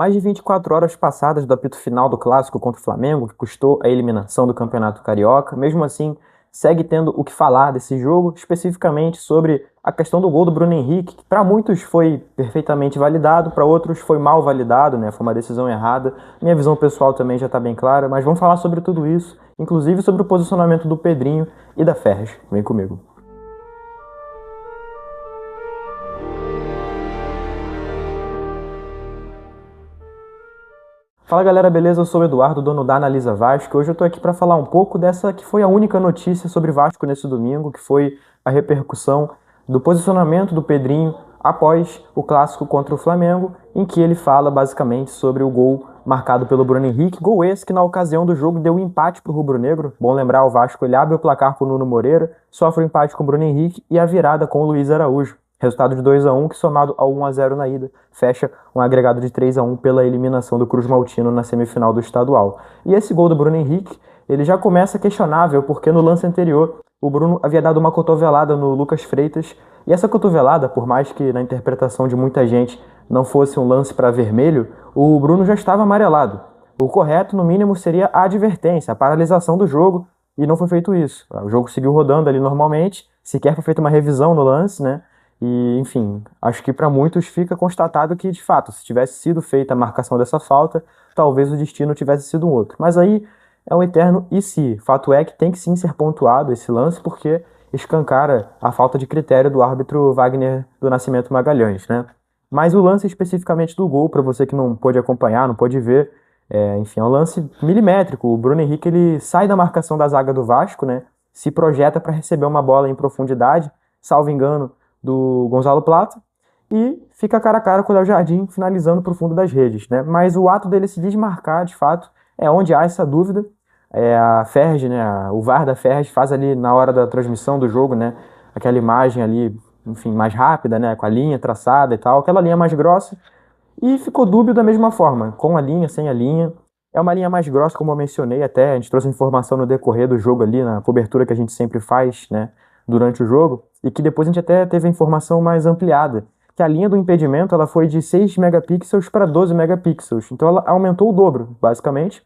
Mais de 24 horas passadas do apito final do clássico contra o Flamengo, que custou a eliminação do Campeonato Carioca, mesmo assim, segue tendo o que falar desse jogo, especificamente sobre a questão do gol do Bruno Henrique, que para muitos foi perfeitamente validado, para outros foi mal validado, né? Foi uma decisão errada. Minha visão pessoal também já está bem clara, mas vamos falar sobre tudo isso, inclusive sobre o posicionamento do Pedrinho e da Ferres. Vem comigo. Fala galera, beleza? Eu sou o Eduardo, dono da Analisa Vasco. Hoje eu tô aqui para falar um pouco dessa que foi a única notícia sobre Vasco nesse domingo, que foi a repercussão do posicionamento do Pedrinho após o clássico contra o Flamengo, em que ele fala basicamente sobre o gol marcado pelo Bruno Henrique, gol esse que na ocasião do jogo deu um empate pro rubro-negro. Bom lembrar, o Vasco ele abre o placar com o Nuno Moreira, sofre o empate com o Bruno Henrique e a virada com o Luiz Araújo. Resultado de 2-1, que somado ao 1-0 na ida, fecha um agregado de 3-1 pela eliminação do Cruz Maltino na semifinal do estadual. E esse gol do Bruno Henrique, ele já começa questionável, porque no lance anterior, o Bruno havia dado uma cotovelada no Lucas Freitas, e essa cotovelada, por mais que na interpretação de muita gente não fosse um lance para vermelho, o Bruno já estava amarelado. O correto, no mínimo, seria a advertência, a paralisação do jogo, e não foi feito isso. O jogo seguiu rodando ali normalmente, sequer foi feita uma revisão no lance, né? E, enfim, acho que para muitos fica constatado que, de fato, se tivesse sido feita a marcação dessa falta, talvez o destino tivesse sido um outro. Mas aí é um eterno e se. Fato é que tem que sim ser pontuado esse lance, porque escancara a falta de critério do árbitro Wagner do Nascimento Magalhães, né? Mas o lance especificamente do gol, para você que não pôde acompanhar, não pôde ver, enfim, é um lance milimétrico. O Bruno Henrique ele sai da marcação da zaga do Vasco, né? Se projeta para receber uma bola em profundidade, salvo engano do Gonzalo Plata, e fica cara a cara com o Léo Jardim, finalizando para o fundo das redes, né? Mas o ato dele se desmarcar, de fato, é onde há essa dúvida. A Ferg, né, o VAR da Ferg faz ali na hora da transmissão do jogo, né, aquela imagem ali, enfim, mais rápida, né, com a linha traçada e tal, aquela linha mais grossa, e ficou dúbio da mesma forma, com a linha, sem a linha. É uma linha mais grossa, como eu mencionei até, a gente trouxe informação no decorrer do jogo ali, na cobertura que a gente sempre faz, né, durante o jogo, e que depois a gente até teve a informação mais ampliada, que a linha do impedimento ela foi de 6 megapixels para 12 megapixels, então ela aumentou o dobro, basicamente,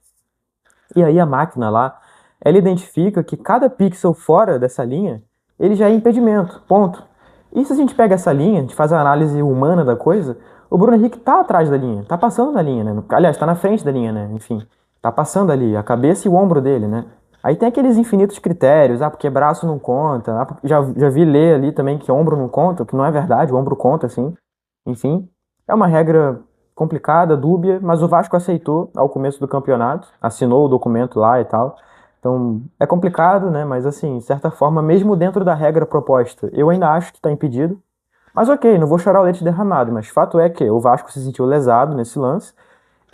e aí a máquina lá, ela identifica que cada pixel fora dessa linha, ele já é impedimento, ponto. E se a gente pega essa linha, a gente faz a análise humana da coisa, o Bruno Henrique tá atrás da linha, tá passando da linha, né? Aliás, tá na frente da linha, né? Enfim, tá passando ali, a cabeça e o ombro dele, né? Aí tem aqueles infinitos critérios, porque braço não conta, já vi ler ali também que ombro não conta, o que não é verdade, o ombro conta, sim. Enfim, é uma regra complicada, dúbia, mas o Vasco aceitou ao começo do campeonato, assinou o documento lá e tal. Então é complicado, né? Mas assim, de certa forma, mesmo dentro da regra proposta, eu ainda acho que está impedido. Mas ok, não vou chorar o leite derramado, mas fato é que o Vasco se sentiu lesado nesse lance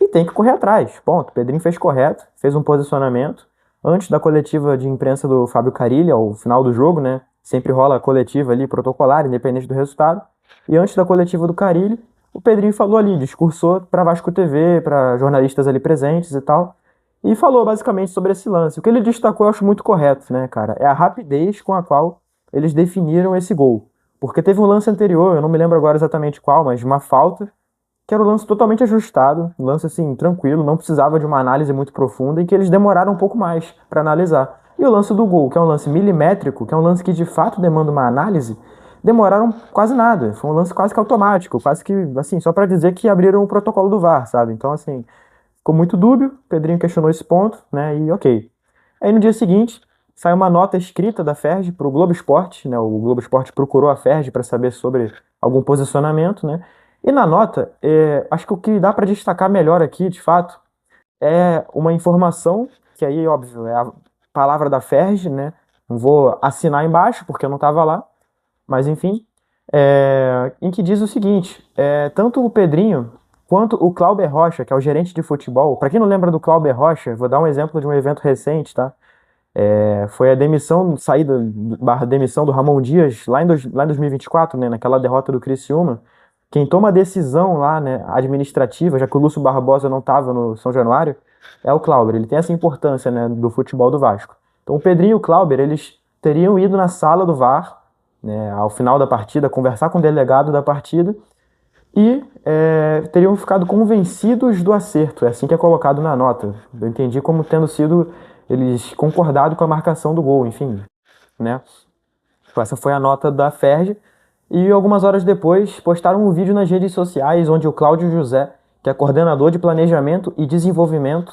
e tem que correr atrás. Ponto. Pedrinho fez correto, fez um posicionamento. Antes da coletiva de imprensa do Fábio Carilli, ao final do jogo, né? Sempre rola a coletiva ali, protocolar, independente do resultado. E antes da coletiva do Carilli, o Pedrinho falou ali, discursou para Vasco TV, para jornalistas ali presentes e tal, e falou basicamente sobre esse lance. O que ele destacou eu acho muito correto, né, cara? É a rapidez com a qual eles definiram esse gol. Porque teve um lance anterior, eu não me lembro agora exatamente qual, mas de uma falta, que era um lance totalmente ajustado, um lance assim, tranquilo, não precisava de uma análise muito profunda, e que eles demoraram um pouco mais para analisar. E o lance do gol, que é um lance milimétrico, que é um lance que de fato demanda uma análise, demoraram quase nada. Foi um lance quase que automático, quase que, assim, só para dizer que abriram o protocolo do VAR, sabe? Então, assim, ficou muito dúbio, Pedrinho questionou esse ponto, né, e ok. Aí no dia seguinte, saiu uma nota escrita da Ferg para o Globo Esporte, né, o Globo Esporte procurou a Ferg para saber sobre algum posicionamento, né, e na nota, acho que o que dá para destacar melhor aqui, de fato, é uma informação, que aí, óbvio, é a palavra da Ferg, né, não vou assinar embaixo porque eu não estava lá, mas enfim, em que diz o seguinte, tanto o Pedrinho quanto o Clauber Rocha, que é o gerente de futebol, para quem não lembra do Clauber Rocha, vou dar um exemplo de um evento recente, tá? Foi a demissão, saída barra demissão do Ramon Dias lá em 2024, né, naquela derrota do Criciúma. Quem toma a decisão lá, né, administrativa, já que o Lúcio Barbosa não estava no São Januário, é o Clauber. Ele tem essa importância, né, do futebol do Vasco. Então o Pedrinho e o Clauber, eles teriam ido na sala do VAR, né, ao final da partida, conversar com o delegado da partida e teriam ficado convencidos do acerto. É assim que é colocado na nota. Eu entendi como tendo sido eles concordado com a marcação do gol, enfim, né? Essa foi a nota da Ferj. E algumas horas depois postaram um vídeo nas redes sociais onde o Cláudio José, que é coordenador de planejamento e desenvolvimento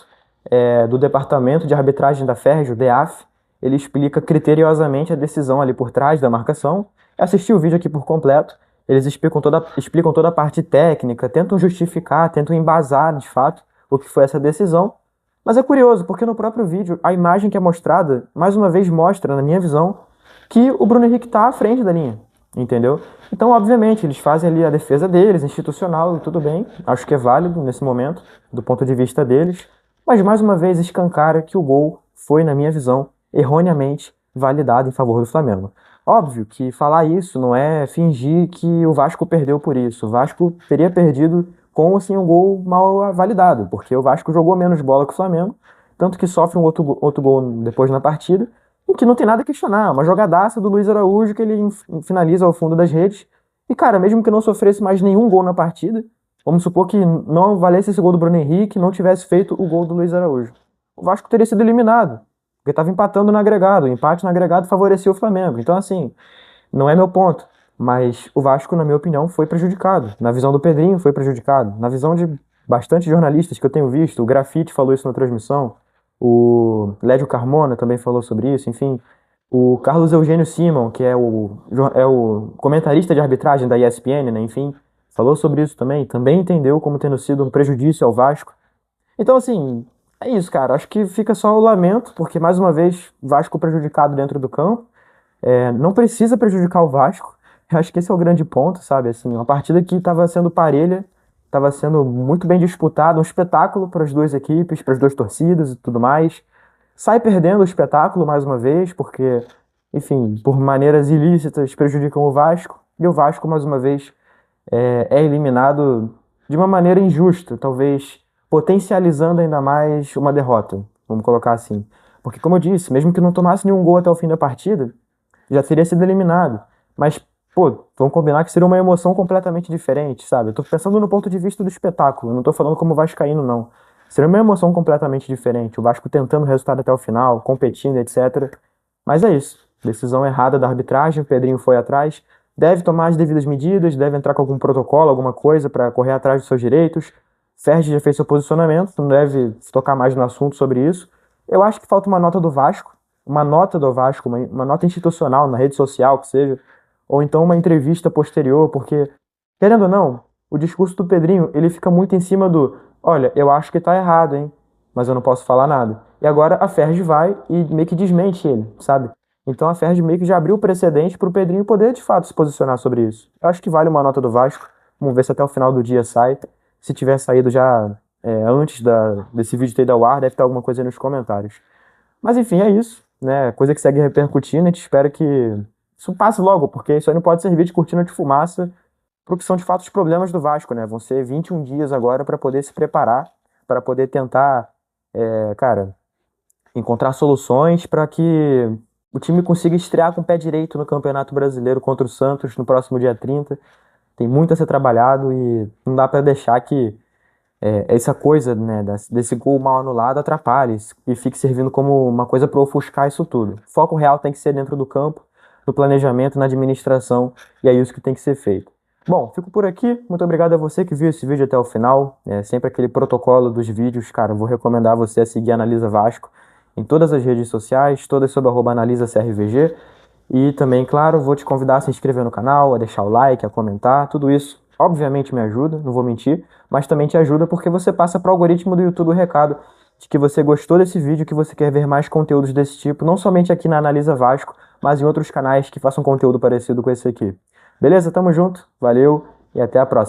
do departamento de arbitragem da Ferj, o DEAF, ele explica criteriosamente a decisão ali por trás da marcação. Assisti o vídeo aqui por completo. Eles explicam toda a parte técnica, tentam justificar, tentam embasar de fato o que foi essa decisão. Mas é curioso, porque no próprio vídeo, a imagem que é mostrada, mais uma vez mostra, na minha visão, que o Bruno Henrique está à frente da linha, entendeu? Então, obviamente, eles fazem ali a defesa deles, institucional, e tudo bem, acho que é válido nesse momento, do ponto de vista deles, mas mais uma vez escancara que o gol foi, na minha visão, erroneamente validado em favor do Flamengo. Óbvio que falar isso não é fingir que o Vasco perdeu por isso. O Vasco teria perdido com ou sem um gol mal validado, porque o Vasco jogou menos bola que o Flamengo, tanto que sofre um outro gol depois na partida, e que não tem nada a questionar. Uma jogadaça do Luiz Araújo que ele finaliza ao fundo das redes. E, cara, mesmo que não sofresse mais nenhum gol na partida, vamos supor que não valesse esse gol do Bruno Henrique, não tivesse feito o gol do Luiz Araújo, o Vasco teria sido eliminado, porque estava empatando no agregado. O empate no agregado favorecia o Flamengo. Então, assim, não é meu ponto. Mas o Vasco, na minha opinião, foi prejudicado. Na visão do Pedrinho, foi prejudicado. Na visão de bastante jornalistas que eu tenho visto, o Grafite falou isso na transmissão, o Lédio Carmona também falou sobre isso, enfim. O Carlos Eugênio Simon, que é o comentarista de arbitragem da ESPN, né, enfim, falou sobre isso também entendeu como tendo sido um prejudício ao Vasco. Então, assim, é isso, cara. Acho que fica só o lamento, porque, mais uma vez, Vasco prejudicado dentro do campo. Não precisa prejudicar o Vasco. Eu acho que esse é o grande ponto, sabe? Assim, uma partida que estava sendo parelha, estava sendo muito bem disputada, um espetáculo para as duas equipes, para as duas torcidas e tudo mais. Sai perdendo o espetáculo mais uma vez, porque, enfim, por maneiras ilícitas prejudicam o Vasco, e o Vasco, mais uma vez, é eliminado de uma maneira injusta, talvez potencializando ainda mais uma derrota, vamos colocar assim. Porque, como eu disse, mesmo que não tomasse nenhum gol até o fim da partida, já teria sido eliminado. Mas, pô, vamos combinar que seria uma emoção completamente diferente, sabe? Eu tô pensando no ponto de vista do espetáculo, eu não tô falando como vascaíno, não. Seria uma emoção completamente diferente, o Vasco tentando o resultado até o final, competindo, etc. Mas é isso. Decisão errada da arbitragem, o Pedrinho foi atrás, deve tomar as devidas medidas, deve entrar com algum protocolo, alguma coisa para correr atrás dos seus direitos. Ferdi já fez seu posicionamento, não deve tocar mais no assunto sobre isso. Eu acho que falta uma nota do Vasco, uma nota institucional na rede social, que seja, ou então uma entrevista posterior, porque, querendo ou não, o discurso do Pedrinho, ele fica muito em cima do, olha, eu acho que tá errado, hein, mas eu não posso falar nada. E agora a Ferdi vai e meio que desmente ele, sabe? Então a Ferdi meio que já abriu o precedente pro Pedrinho poder, de fato, se posicionar sobre isso. Eu acho que vale uma nota do Vasco, vamos ver se até o final do dia sai. Se tiver saído já antes desse vídeo ter ido ao ar, deve ter alguma coisa aí nos comentários. Mas enfim, é isso, né? Coisa que segue repercutindo, a gente espera que isso passe logo, porque isso aí não pode servir de cortina de fumaça pro que são de fato os problemas do Vasco, né? Vão ser 21 dias agora para poder se preparar, para poder tentar, cara, encontrar soluções para que o time consiga estrear com o pé direito no Campeonato Brasileiro contra o Santos no próximo dia 30. Tem muito a ser trabalhado e não dá para deixar que essa coisa, né, desse gol mal anulado atrapalhe e fique servindo como uma coisa para ofuscar isso tudo. O foco real tem que ser dentro do campo, no planejamento, na administração, e é isso que tem que ser feito. Bom, fico por aqui. Muito obrigado a você que viu esse vídeo até o final. É sempre aquele protocolo dos vídeos, cara. Eu vou recomendar você a seguir a Analisa Vasco em todas as redes sociais, todas sob @AnalisaCRVG. E também, claro, vou te convidar a se inscrever no canal, a deixar o like, a comentar, tudo isso obviamente me ajuda, não vou mentir, mas também te ajuda porque você passa para o algoritmo do YouTube o recado de que você gostou desse vídeo, que você quer ver mais conteúdos desse tipo, não somente aqui na Analisa Vasco, mas em outros canais que façam conteúdo parecido com esse aqui. Beleza? Tamo junto, valeu e até a próxima.